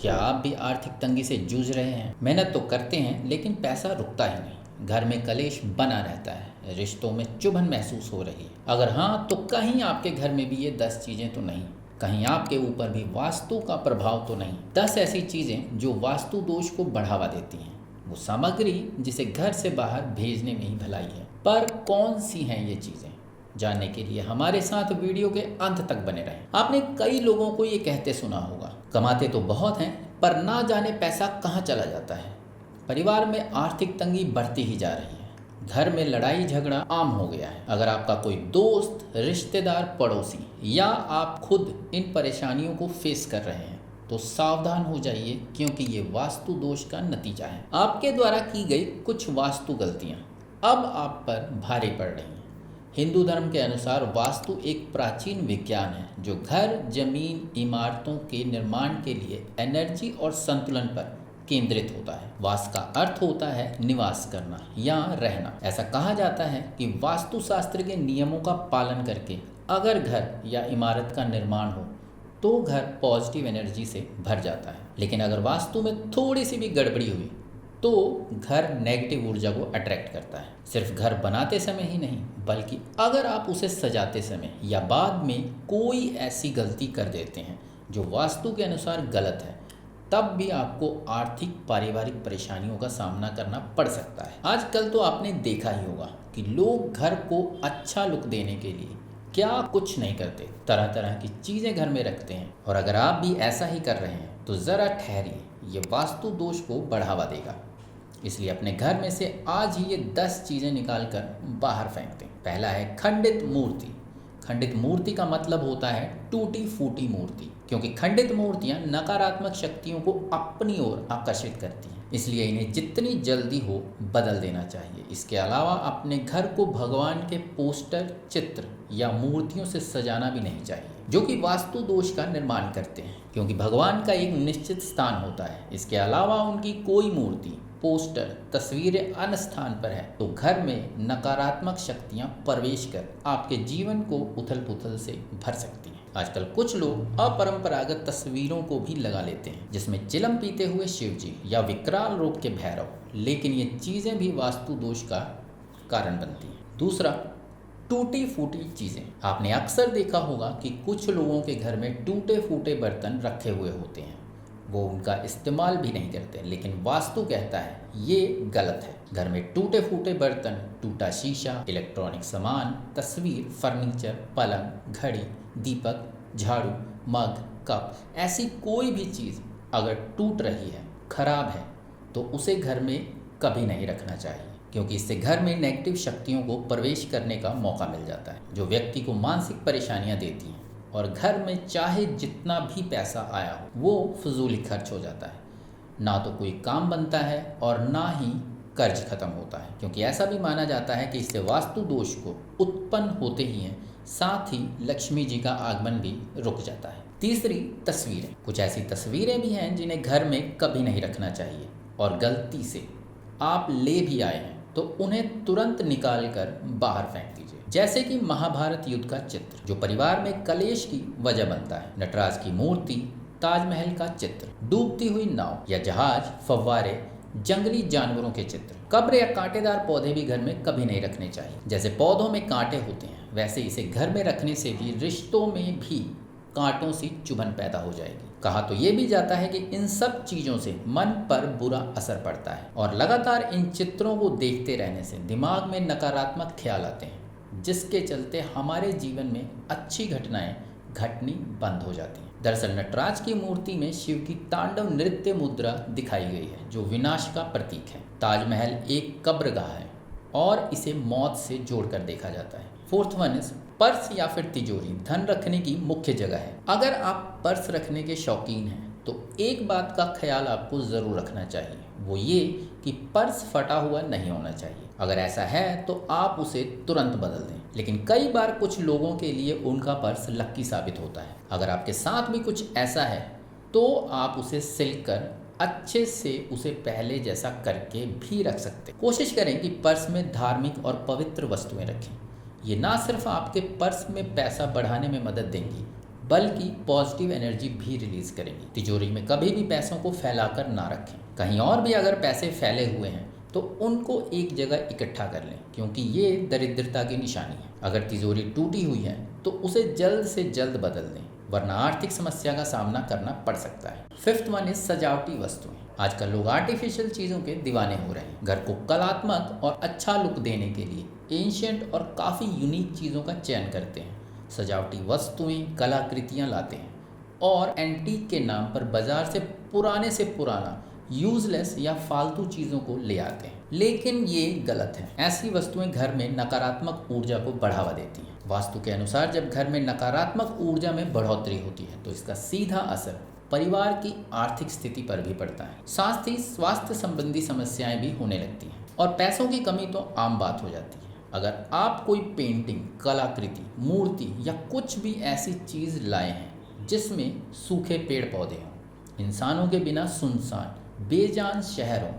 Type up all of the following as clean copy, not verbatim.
क्या आप भी आर्थिक तंगी से जूझ रहे हैं? मेहनत तो करते हैं लेकिन पैसा रुकता ही नहीं। घर में कलेश बना रहता है, रिश्तों में चुभन महसूस हो रही है। अगर हाँ, तो कहीं आपके घर में भी ये 10 चीजें तो नहीं, कहीं आपके ऊपर भी वास्तु का प्रभाव तो नहीं। 10 ऐसी चीजें जो वास्तु दोष को बढ़ावा देती हैं। वो सामग्री जिसे घर से बाहर भेजने में ही भलाई है। पर कौन सी हैं ये चीजें? जानने के लिए हमारे साथ वीडियो के अंत तक बने रहें। आपने कई लोगों को ये कहते सुना होगा, कमाते तो बहुत हैं पर ना जाने पैसा कहाँ चला जाता है। परिवार में आर्थिक तंगी बढ़ती ही जा रही है, घर में लड़ाई झगड़ा आम हो गया है। अगर आपका कोई दोस्त, रिश्तेदार, पड़ोसी या आप खुद इन परेशानियों को फेस कर रहे हैं तो सावधान हो जाइए, क्योंकि ये वास्तु दोष का नतीजा है। आपके द्वारा की गई कुछ वास्तु गलतियां अब आप पर भारी पड़ रही हैं। हिंदू धर्म के अनुसार वास्तु एक प्राचीन विज्ञान है जो घर, जमीन, इमारतों के निर्माण के लिए एनर्जी और संतुलन पर केंद्रित होता है। वास्तु का अर्थ होता है निवास करना या रहना। ऐसा कहा जाता है कि वास्तुशास्त्र के नियमों का पालन करके अगर घर या इमारत का निर्माण हो तो घर पॉजिटिव एनर्जी से भर जाता है। लेकिन अगर वास्तु में थोड़ी सी भी गड़बड़ी हुई तो घर नेगेटिव ऊर्जा को अट्रैक्ट करता है। सिर्फ घर बनाते समय ही नहीं, बल्कि अगर आप उसे सजाते समय या बाद में कोई ऐसी गलती कर देते हैं जो वास्तु के अनुसार गलत है, तब भी आपको आर्थिक पारिवारिक परेशानियों का सामना करना पड़ सकता है। आजकल तो आपने देखा ही होगा कि लोग घर को अच्छा लुक देने के लिए क्या कुछ नहीं करते, तरह तरह की चीज़ें घर में रखते हैं। और अगर आप भी ऐसा ही कर रहे हैं तो ज़रा ठहरिए, ये वास्तु दोष को बढ़ावा देगा। इसलिए अपने घर में से आज ही ये 10 चीज़ें निकाल कर बाहर फेंक दें। पहला है खंडित मूर्ति। खंडित मूर्ति का मतलब होता है टूटी फूटी मूर्ति, क्योंकि खंडित मूर्तियां नकारात्मक शक्तियों को अपनी ओर आकर्षित करती हैं। इसलिए इन्हें जितनी जल्दी हो बदल देना चाहिए। इसके अलावा अपने घर को भगवान के पोस्टर, चित्र या मूर्तियों से सजाना भी नहीं चाहिए जो कि वास्तु दोष का निर्माण करते हैं, क्योंकि भगवान का एक निश्चित स्थान होता है। इसके अलावा उनकी कोई मूर्ति, पोस्टर, तस्वीरें अन्य स्थान पर है तो घर में नकारात्मक शक्तियां प्रवेश कर आपके जीवन को उथल पुथल से भर सकती हैं। आजकल कुछ लोग अपरंपरागत तस्वीरों को भी लगा लेते हैं जिसमें चिलम पीते हुए शिव जी या विकराल रूप के भैरव, लेकिन ये चीज़ें भी वास्तु दोष का कारण बनती हैं। दूसरा, टूटी फूटी चीज़ें। आपने अक्सर देखा होगा कि कुछ लोगों के घर में टूटे फूटे बर्तन रखे हुए होते हैं, वो उनका इस्तेमाल भी नहीं करते, लेकिन वास्तु कहता है ये गलत है। घर में टूटे फूटे बर्तन, टूटा शीशा, इलेक्ट्रॉनिक सामान, तस्वीर, फर्नीचर, पलंग, घड़ी, दीपक, झाड़ू, मग, कप, ऐसी कोई भी चीज़ अगर टूट रही है, खराब है, तो उसे घर में कभी नहीं रखना चाहिए, क्योंकि इससे घर में नेगेटिव शक्तियों को प्रवेश करने का मौका मिल जाता है जो व्यक्ति को मानसिक परेशानियां देती हैं। और घर में चाहे जितना भी पैसा आया हो वो फजूल खर्च हो जाता है, ना तो कोई काम बनता है और ना ही कर्ज खत्म होता है, क्योंकि ऐसा भी माना जाता है कि इससे वास्तु दोष को उत्पन्न होते ही हैं, साथ ही लक्ष्मी जी का आगमन भी रुक जाता है। तीसरी, तस्वीरें। कुछ ऐसी तस्वीरें भी हैं जिन्हें घर में कभी नहीं रखना चाहिए, और गलती से आप ले भी आए हैं तो उन्हें तुरंत निकाल कर बाहर फेंक दीजिए। जैसे कि महाभारत युद्ध का चित्र जो परिवार में कलेश की वजह बनता है, नटराज की मूर्ति, ताजमहल का चित्र, डूबती हुई नाव या जहाज, फव्वारे, जंगली जानवरों के चित्र, कब्र या कांटेदार पौधे भी घर में कभी नहीं रखने चाहिए। जैसे पौधों में कांटे होते हैं, वैसे इसे घर में रखने से भी रिश्तों में भी कांटों से चुभन पैदा हो जाएगी। कहा तो ये भी जाता है कि इन सब चीज़ों से मन पर बुरा असर पड़ता है, और लगातार इन चित्रों को देखते रहने से दिमाग में नकारात्मक ख्याल आते हैं, जिसके चलते हमारे जीवन में अच्छी घटनाएं घटनी बंद हो जाती हैं। दरअसल नटराज की मूर्ति में शिव की तांडव नृत्य मुद्रा दिखाई गई है जो विनाश का प्रतीक है। ताजमहल एक कब्रगाह है और इसे मौत से जोड़कर देखा जाता है। फोर्थ वन इज पर्स या फिर तिजोरी धन रखने की मुख्य जगह है। अगर आप पर्स रखने के शौकीन हैं तो एक बात का ख्याल आपको ज़रूर रखना चाहिए, वो ये कि पर्स फटा हुआ नहीं होना चाहिए। अगर ऐसा है तो आप उसे तुरंत बदल दें, लेकिन कई बार कुछ लोगों के लिए उनका पर्स लक्की साबित होता है। अगर आपके साथ भी कुछ ऐसा है तो आप उसे सिल कर अच्छे से उसे पहले जैसा करके भी रख सकते। कोशिश करें कि पर्स में धार्मिक और पवित्र वस्तुएं रखें। ये ना सिर्फ आपके पर्स में पैसा बढ़ाने में मदद देंगी, बल्कि पॉजिटिव एनर्जी भी रिलीज करेंगी। तिजोरी में कभी भी पैसों को फैलाकर ना रखें। कहीं और भी अगर पैसे फैले हुए हैं तो उनको एक जगह इकट्ठा कर लें, क्योंकि ये दरिद्रता की निशानी है। अगर तिजोरी टूटी हुई है तो उसे जल्द से जल्द बदल दें, वरना आर्थिक समस्या का सामना करना पड़ सकता है। फिफ्थ वन इज सजावटी वस्तुएं। आजकल लोग आर्टिफिशियल चीज़ों के दीवाने हो रहे हैं। घर को कलात्मक और अच्छा लुक देने के लिए एंशिएंट और काफ़ी यूनिक चीज़ों का चयन करते हैं। सजावटी वस्तुएं, कलाकृतियाँ लाते हैं और एंटीक के नाम पर बाजार से पुराना यूजलेस या फालतू चीज़ों को ले आते हैं, लेकिन ये गलत है। ऐसी वस्तुएं घर में नकारात्मक ऊर्जा को बढ़ावा देती हैं। वास्तु के अनुसार जब घर में नकारात्मक ऊर्जा में बढ़ोतरी होती है तो इसका सीधा असर परिवार की आर्थिक स्थिति पर भी पड़ता है। साथ ही स्वास्थ्य संबंधी समस्याएं भी होने लगती हैं और पैसों की कमी तो आम बात हो जाती है। अगर आप कोई पेंटिंग, कलाकृति, मूर्ति या कुछ भी ऐसी चीज़ लाए हैं जिसमें सूखे पेड़ पौधे हों, इंसानों के बिना सुनसान बेजान शहर हो,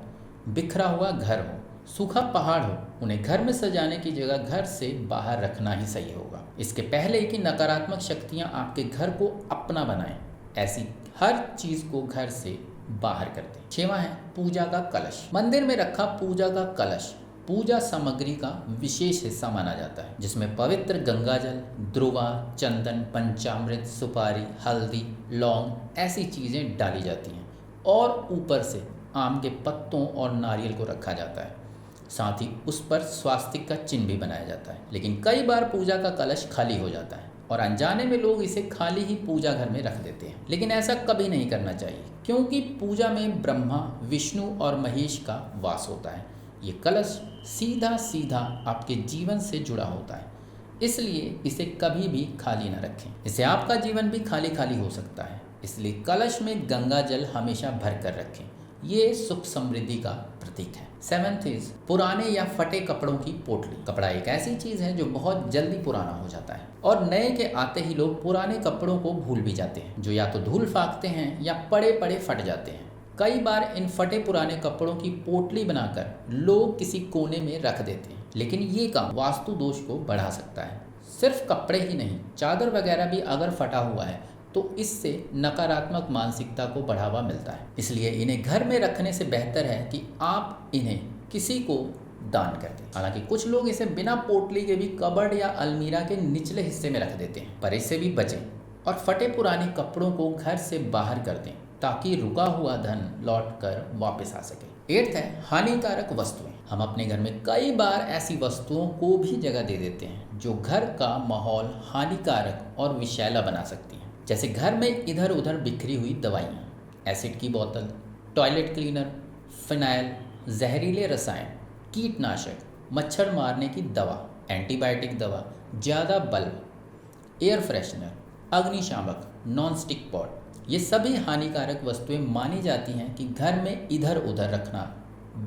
बिखरा हुआ घर हो, सूखा पहाड़ हो, उन्हें घर में सजाने की जगह घर से बाहर रखना ही सही होगा। इसके पहले कि नकारात्मक शक्तियां आपके घर को अपना बनाएं, ऐसी हर चीज को घर से बाहर कर दें। 6वां है पूजा का कलश। मंदिर में रखा पूजा का कलश पूजा सामग्री का विशेष हिस्सा माना जाता है, जिसमें पवित्र गंगाजल, ध्रुवा, चंदन, पंचामृत, सुपारी, हल्दी, लौंग ऐसी चीज़ें डाली जाती हैं और ऊपर से आम के पत्तों और नारियल को रखा जाता है। साथ ही उस पर स्वास्तिक का चिन्ह भी बनाया जाता है। लेकिन कई बार पूजा का कलश खाली हो जाता है और अनजाने में लोग इसे खाली ही पूजा घर में रख देते हैं। लेकिन ऐसा कभी नहीं करना चाहिए, क्योंकि पूजा में ब्रह्मा, विष्णु और महेश का वास होता है। ये कलश सीधा सीधा आपके जीवन से जुड़ा होता है, इसलिए इसे कभी भी खाली न रखें। इससे आपका जीवन भी खाली खाली हो सकता है। इसलिए कलश में गंगा जल हमेशा भर कर रखें। ये सुख समृद्धि का प्रतीक है। 7th इज पुराने या फटे कपड़ों की पोटली। कपड़ा एक ऐसी चीज है जो बहुत जल्दी पुराना हो जाता है और नए के आते ही लोग पुराने कपड़ों को भूल भी जाते हैं, जो या तो धूल फाकते हैं या पड़े पड़े फट जाते हैं। कई बार इन फटे पुराने कपड़ों की पोटली बनाकर लोग किसी कोने में रख देते हैं, लेकिन ये काम वास्तु दोष को बढ़ा सकता है। सिर्फ कपड़े ही नहीं, चादर वगैरह भी अगर फटा हुआ है तो इससे नकारात्मक मानसिकता को बढ़ावा मिलता है। इसलिए इन्हें घर में रखने से बेहतर है कि आप इन्हें किसी को दान कर दें। हालांकि कुछ लोग इसे बिना पोटली के भी कबर्ड या अलमीरा के निचले हिस्से में रख देते हैं, पर इससे भी बचें और फटे पुराने कपड़ों को घर से बाहर कर दें ताकि रुका हुआ धन लौटकर वापस आ सके। 8th है हानिकारक वस्तुएं। हम अपने घर में कई बार ऐसी वस्तुओं को भी जगह दे देते हैं जो घर का माहौल हानिकारक और विषैला बना सकती हैं। जैसे घर में इधर उधर बिखरी हुई दवाइयाँ, एसिड की बोतल, टॉयलेट क्लीनर, फिनाइल, जहरीले रसायन, कीटनाशक, मच्छर मारने की दवा, एंटीबायोटिक दवा, ज़्यादा बल्ब, एयर फ्रेशनर, अग्निशामक, नॉन स्टिक पॉट, ये सभी हानिकारक वस्तुएं मानी जाती हैं कि घर में इधर उधर रखना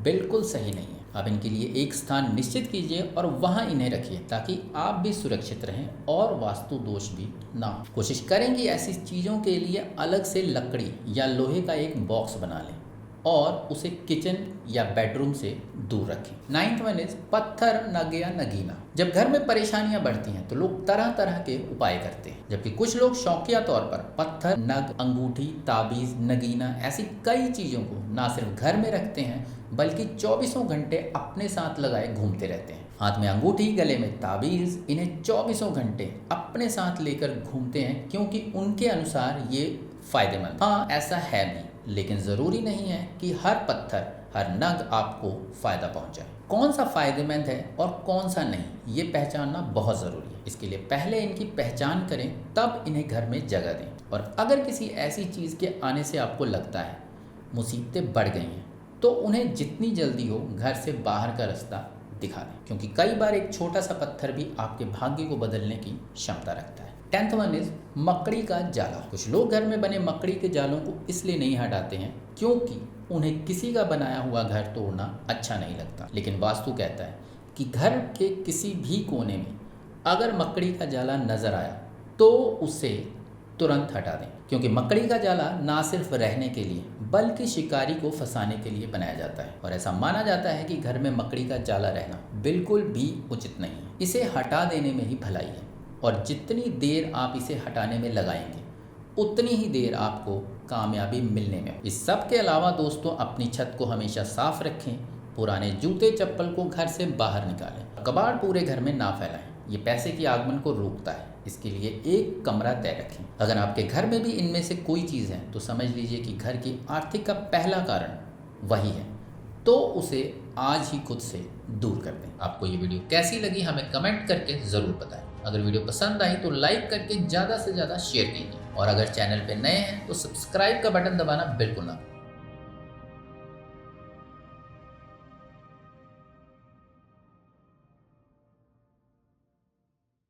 बिल्कुल सही नहीं है। आप इनके लिए एक स्थान निश्चित कीजिए और वहां इन्हें रखिए ताकि आप भी सुरक्षित रहें और वास्तु दोष भी ना हो। कोशिश करें कि ऐसी चीज़ों के लिए अलग से लकड़ी या लोहे का एक बॉक्स बना लें और उसे किचन या बेडरूम से दूर रखें। 9th वन इज पत्थर, नग या नगीना। जब घर में परेशानियां बढ़ती हैं तो लोग तरह तरह के उपाय करते हैं, जबकि कुछ लोग शौकिया तौर पर पत्थर, नग, अंगूठी, ताबीज, नगीना ऐसी कई चीज़ों को ना सिर्फ घर में रखते हैं बल्कि 24 घंटे अपने साथ लगाए घूमते रहते हैं। हाथ में अंगूठी, गले में ताबीज, इन्हें 24 घंटे अपने साथ लेकर घूमते हैं क्योंकि उनके अनुसार ये फायदेमंद। हाँ, ऐसा है भी, लेकिन ज़रूरी नहीं है कि हर पत्थर, हर नग आपको फ़ायदा पहुंचाए। कौन सा फ़ायदेमंद है और कौन सा नहीं, ये पहचानना बहुत ज़रूरी है। इसके लिए पहले इनकी पहचान करें, तब इन्हें घर में जगह दें। और अगर किसी ऐसी चीज़ के आने से आपको लगता है मुसीबतें बढ़ गई हैं, तो उन्हें जितनी जल्दी हो घर से बाहर का रास्ता दिखा दें, क्योंकि कई बार एक छोटा सा पत्थर भी आपके भाग्य को बदलने की क्षमता रखता है। 10th वन इज मकड़ी का जाला। कुछ लोग घर में बने मकड़ी के जालों को इसलिए नहीं हटाते हैं क्योंकि उन्हें किसी का बनाया हुआ घर तोड़ना अच्छा नहीं लगता। लेकिन वास्तु कहता है कि घर के किसी भी कोने में अगर मकड़ी का जाला नजर आया तो उसे तुरंत हटा दें, क्योंकि मकड़ी का जाला ना सिर्फ रहने के लिए बल्कि शिकारी को फंसाने के लिए बनाया जाता है और ऐसा माना जाता है कि घर में मकड़ी का जाला रहना बिल्कुल भी उचित नहीं है। इसे हटा देने में ही भलाई है। और जितनी देर आप इसे हटाने में लगाएंगे उतनी ही देर आपको कामयाबी मिलने में। इस सब के अलावा दोस्तों, अपनी छत को हमेशा साफ रखें, पुराने जूते चप्पल को घर से बाहर निकालें, कबाड़ पूरे घर में ना फैलाएं, ये पैसे की आगमन को रोकता है। इसके लिए एक कमरा तय रखें। अगर आपके घर में भी इनमें से कोई चीज़ है तो समझ लीजिए कि घर की आर्थिक का पहला कारण वही है, तो उसे आज ही खुद से दूर कर दें। आपको ये वीडियो कैसी लगी हमें कमेंट करके ज़रूर बताएं। अगर वीडियो पसंद आई तो लाइक करके ज़्यादा से ज़्यादा शेयर कीजिए, और अगर चैनल पे नए हैं तो सब्सक्राइब का बटन दबाना बिल्कुल ना भूलें।